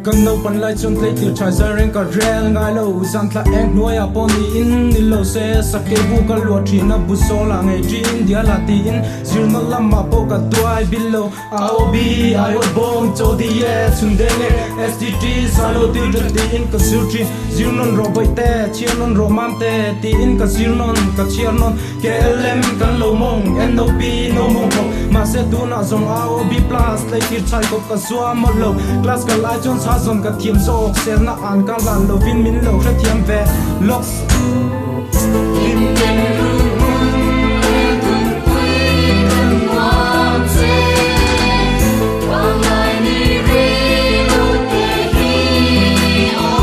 Kan no pan lai chon tlei tir chai zaren ka rel ngai lo zan tla ek noya poni in ni lo se sake bu ka lo thina bu so la ngai jin dia la ti in zir no lama po ka tuai below aob I was born to the yes sundene SDT salo til ti in ka surti zir non ro bai te chian non romante ti in ka zir non ka chian non KLM kan lo mong NOB no mong ma se tu na zong aob plus tlei tir chai ko ka suam mo lo class ka lai chon Hazon ka thiam so ser na an ka lan lo vin min lo kha thiam ve lox in ken ru kun pui kan wa che wang lai ni re lo te hi o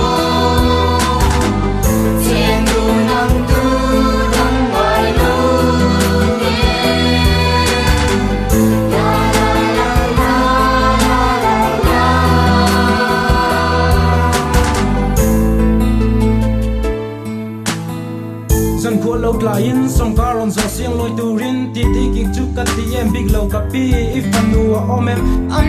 chen du nang tu nang wai lo San khua lâu lain song karon zo siang loi turin ti ti ki chu ka ti em big low ka pi if anu om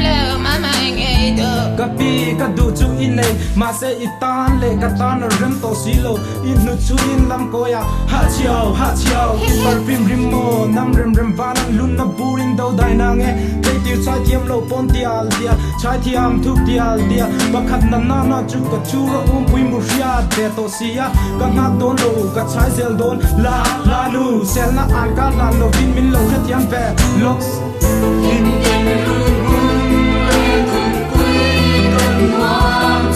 le mama ngai do ka pi ka du chu in nei ma se itan le ka tan rem to silo in nu chu in lam ko ya ha chiao perfume rimo nam rem van lun na burin do dai na nge te ti cha tiam lo pon tial dia chai tiam thuk tial dia bakhat na chu ka chu ro pui mu ria te to sia ka nga don lo ka chai zel don la nu sel na an ka lan lo vin min lo kha tiam ve lox in ken ru kun pui kan wa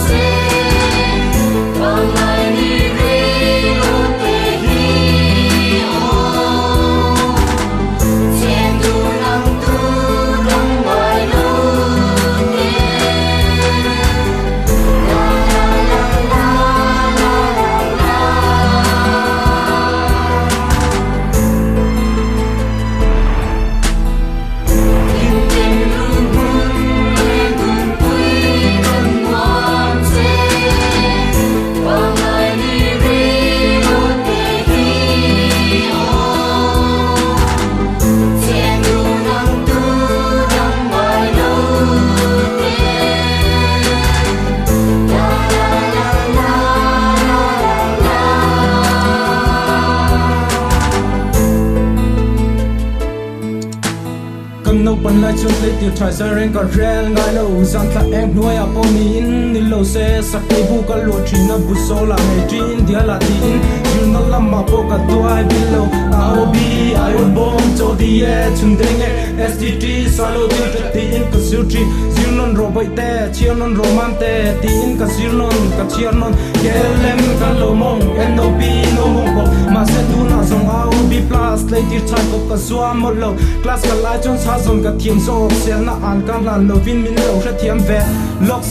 che wang lai ni re lo te hi o chen du nang tu nang wai lo ne no pan lai chon tlei tir chai zaren ka rel ngai lo zan tla ek noya poni in ni lo se sake bu ka lo thina bu so la ngai tin dia la ti in you no lama po ka tuai below aob I was born to the yes sundene SDT salo til ti in ka surti zir non ro bai te chian non romante ti in ka zir non ka chian non KLM kan lo mong NOB no mong ma se tu na zong aob plus tlei tir chai ko ka suam mo lo class ka lai chon Hazon ka thiam so sel na an ka lan lo vin min lo kha thiam ve lox